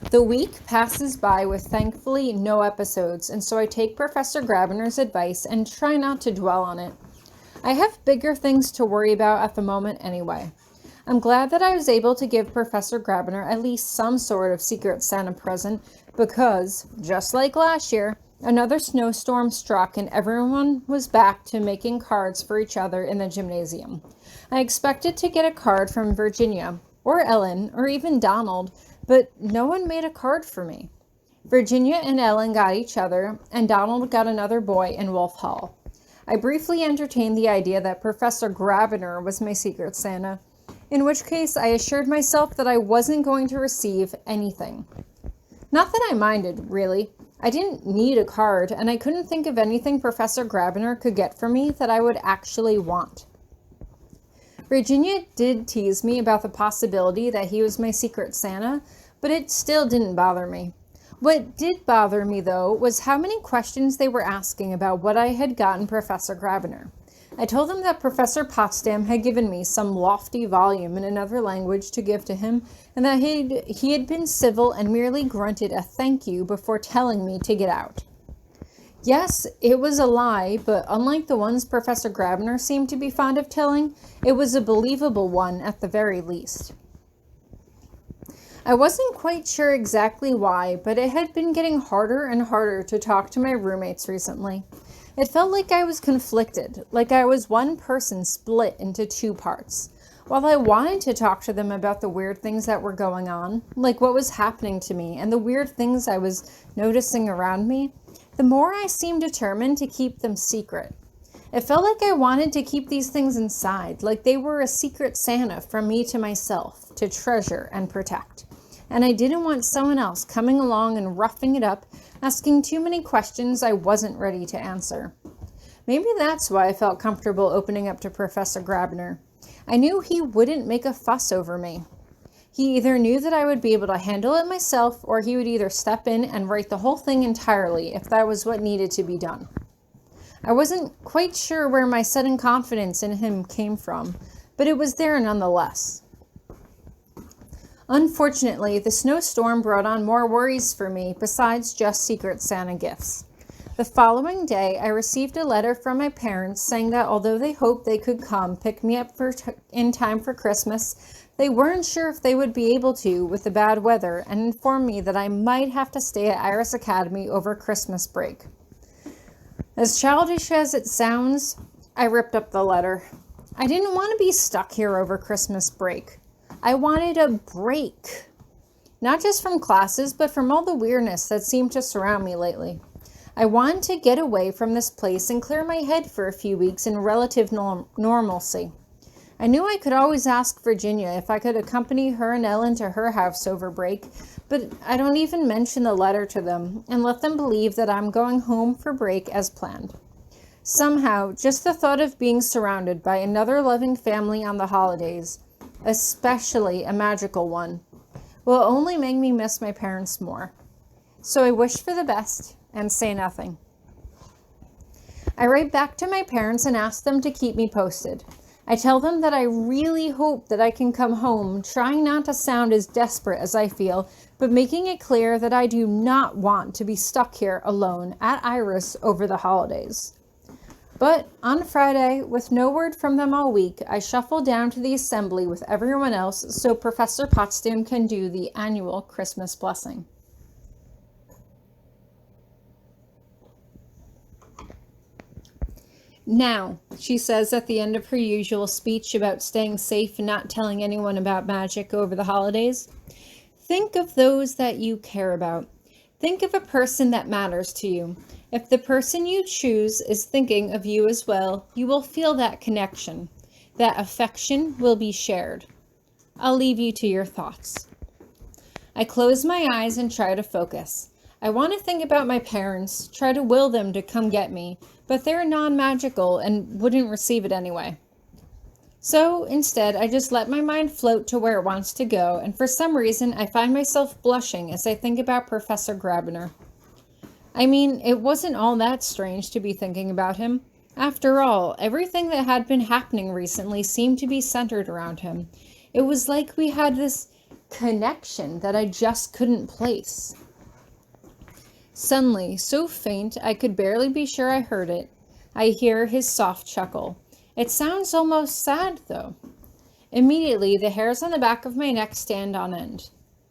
The week passes by with thankfully no episodes, and so I take Professor Grabiner's advice and try not to dwell on it. I have bigger things to worry about at the moment anyway. I'm glad that I was able to give Professor Grabiner at least some sort of Secret Santa present because, just like last year, another snowstorm struck and everyone was back to making cards for each other in the gymnasium. I expected to get a card from Virginia, or Ellen, or even Donald, but no one made a card for me. Virginia and Ellen got each other, and Donald got another boy in Wolf Hall. I briefly entertained the idea that Professor Grabiner was my Secret Santa, in which case I assured myself that I wasn't going to receive anything. Not that I minded, really. I didn't need a card, and I couldn't think of anything Professor Grabiner could get for me that I would actually want. Virginia did tease me about the possibility that he was my Secret Santa, but it still didn't bother me. What did bother me, though, was how many questions they were asking about what I had gotten Professor Grabiner. I told them that Professor Potsdam had given me some lofty volume in another language to give to him, and that he had been civil and merely grunted a thank you before telling me to get out. Yes, it was a lie, but unlike the ones Professor Grabiner seemed to be fond of telling, it was a believable one at the very least. I wasn't quite sure exactly why, but it had been getting harder and harder to talk to my roommates recently. It felt like I was conflicted, like I was one person split into two parts. While I wanted to talk to them about the weird things that were going on, like what was happening to me and the weird things I was noticing around me, the more I seemed determined to keep them secret. It felt like I wanted to keep these things inside, like they were a secret Santa from me to myself, to treasure and protect. And I didn't want someone else coming along and roughing it up, asking too many questions I wasn't ready to answer. Maybe that's why I felt comfortable opening up to Professor Grabiner. I knew he wouldn't make a fuss over me. He either knew that I would be able to handle it myself, or he would either step in and write the whole thing entirely if that was what needed to be done. I wasn't quite sure where my sudden confidence in him came from, but it was there nonetheless. Unfortunately, the snowstorm brought on more worries for me besides just Secret Santa gifts. The following day, I received a letter from my parents saying that although they hoped they could come pick me up in time for Christmas, they weren't sure if they would be able to with the bad weather, and informed me that I might have to stay at Iris Academy over Christmas break. As childish as it sounds, I ripped up the letter. I didn't want to be stuck here over Christmas break. I wanted a break. Not just from classes, but from all the weirdness that seemed to surround me lately. I wanted to get away from this place and clear my head for a few weeks in relative normalcy. I knew I could always ask Virginia if I could accompany her and Ellen to her house over break, but I don't even mention the letter to them and let them believe that I'm going home for break as planned. Somehow, just the thought of being surrounded by another loving family on the holidays, especially a magical one, will only make me miss my parents more. So I wish for the best and say nothing. I write back to my parents and ask them to keep me posted. I tell them that I really hope that I can come home, trying not to sound as desperate as I feel, but making it clear that I do not want to be stuck here alone at Iris over the holidays. But on Friday, with no word from them all week, I shuffle down to the assembly with everyone else so Professor Potsdam can do the annual Christmas blessing. Now, she says at the end of her usual speech about staying safe and not telling anyone about magic over the holidays, think of those that you care about. Think of a person that matters to you. If the person you choose is thinking of you as well, you will feel that connection. That affection will be shared. I'll leave you to your thoughts. I close my eyes and try to focus. I want to think about my parents, try to will them to come get me, but they're non-magical and wouldn't receive it anyway. So instead, I just let my mind float to where it wants to go, and for some reason, I find myself blushing as I think about Professor Grabiner. I mean, it wasn't all that strange to be thinking about him. After all, everything that had been happening recently seemed to be centered around him. It was like we had this connection that I just couldn't place. Suddenly, so faint I could barely be sure I heard it, I hear his soft chuckle. It sounds almost sad, though. Immediately, the hairs on the back of my neck stand on end.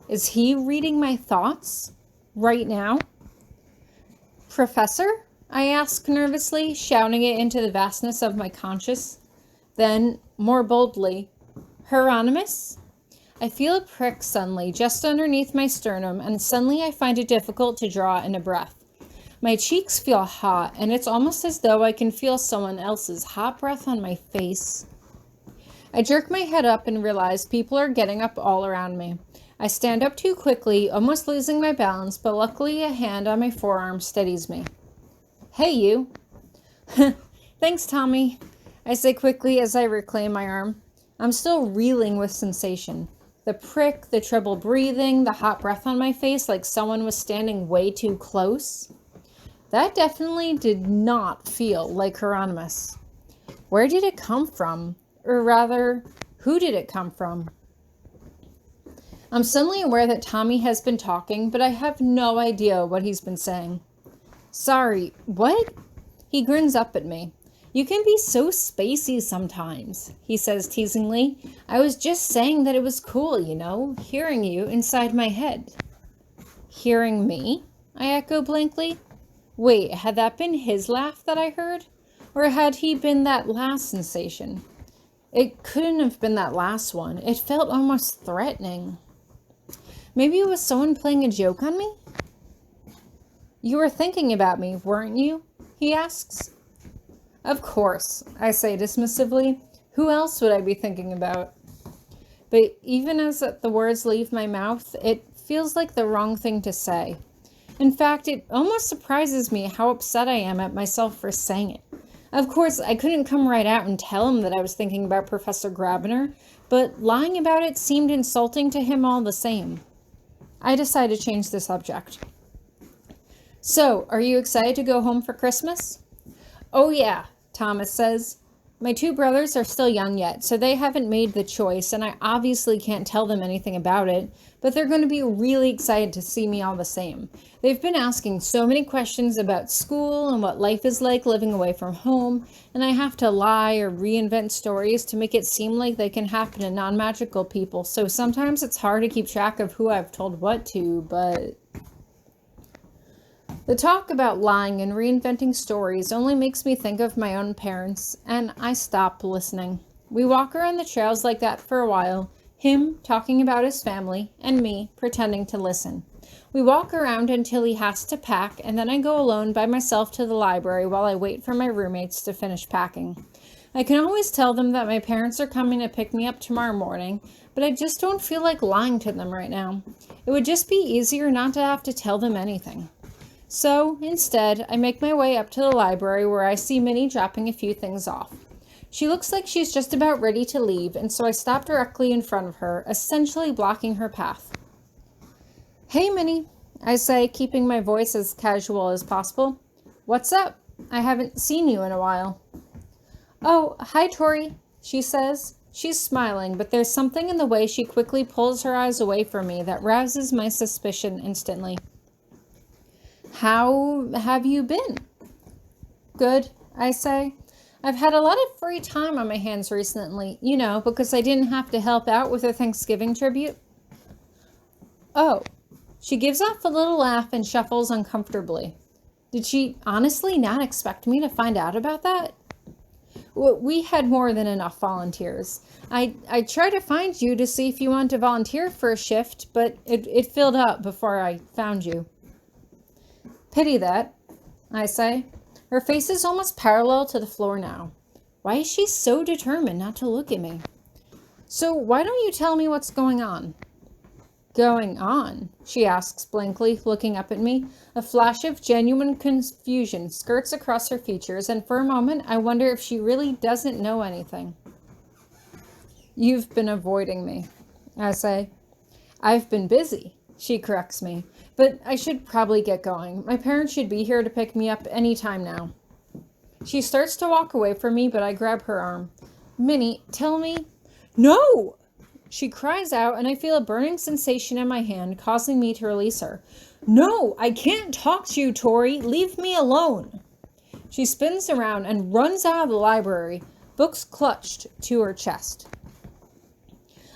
Is he reading my thoughts? Right now? Professor? I ask nervously, shouting it into the vastness of my conscious. Then, more boldly, Hieronymous? I feel a prick suddenly, just underneath my sternum, and suddenly I find it difficult to draw in a breath. My cheeks feel hot, and it's almost as though I can feel someone else's hot breath on my face. I jerk my head up and realize people are getting up all around me. I stand up too quickly, almost losing my balance, but luckily a hand on my forearm steadies me. Hey, you. Thanks, Tommy, I say quickly as I reclaim my arm. I'm still reeling with sensation. The prick, the trouble breathing, the hot breath on my face like someone was standing way too close. That definitely did not feel like Hieronymous. Where did it come from? Or rather, who did it come from? I'm suddenly aware that Tommy has been talking, but I have no idea what he's been saying. Sorry, what? He grins up at me. You can be so spacey sometimes, he says teasingly. I was just saying that it was cool, hearing you inside my head. Hearing me? I echo blankly. Wait, had that been his laugh that I heard? Or had he been that last sensation? It couldn't have been that last one. It felt almost threatening. Maybe it was someone playing a joke on me? You were thinking about me, weren't you? He asks. Of course, I say dismissively. Who else would I be thinking about? But even as the words leave my mouth, it feels like the wrong thing to say. In fact, it almost surprises me how upset I am at myself for saying it. Of course, I couldn't come right out and tell him that I was thinking about Professor Grabiner, but lying about it seemed insulting to him all the same. I decide to change the subject. So, are you excited to go home for Christmas? Oh yeah, Thomas says. My two brothers are still young yet, so they haven't made the choice, and I obviously can't tell them anything about it, but they're going to be really excited to see me all the same. They've been asking so many questions about school and what life is like living away from home, and I have to lie or reinvent stories to make it seem like they can happen to non-magical people, so sometimes it's hard to keep track of who I've told what to, but... The talk about lying and reinventing stories only makes me think of my own parents, and I stop listening. We walk around the trails like that for a while, him talking about his family, and me pretending to listen. We walk around until he has to pack, and then I go alone by myself to the library while I wait for my roommates to finish packing. I can always tell them that my parents are coming to pick me up tomorrow morning, but I just don't feel like lying to them right now. It would just be easier not to have to tell them anything. So, instead, I make my way up to the library where I see Minnie dropping a few things off. She looks like she's just about ready to leave, and so I stop directly in front of her, essentially blocking her path. Hey, Minnie, I say, keeping my voice as casual as possible. What's up? I haven't seen you in a while. Oh, hi, Tori, she says. She's smiling, but there's something in the way she quickly pulls her eyes away from me that rouses my suspicion instantly. How have you been? Good, I say. I've had a lot of free time on my hands recently, because I didn't have to help out with her Thanksgiving tribute. Oh, she gives off a little laugh and shuffles uncomfortably. Did she honestly not expect me to find out about that? We had more than enough volunteers. I tried to find you to see if you wanted to volunteer for a shift, but it filled up before I found you. Pity that, I say. Her face is almost parallel to the floor now. Why is she so determined not to look at me? So why don't you tell me what's going on? Going on? She asks blankly, looking up at me. A flash of genuine confusion skirts across her features, and for a moment I wonder if she really doesn't know anything. You've been avoiding me, I say. I've been busy, she corrects me. But I should probably get going. My parents should be here to pick me up any time now. She starts to walk away from me, but I grab her arm. Minnie, tell me... No! She cries out, and I feel a burning sensation in my hand, causing me to release her. No, I can't talk to you, Tori. Leave me alone. She spins around and runs out of the library, books clutched to her chest.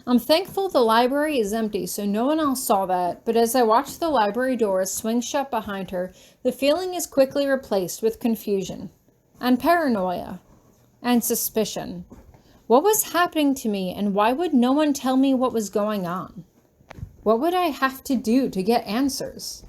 I'm thankful the library is empty, so no one else saw that, but as I watch the library doors swing shut behind her, the feeling is quickly replaced with confusion, and paranoia, and suspicion. What was happening to me, and why would no one tell me what was going on? What would I have to do to get answers?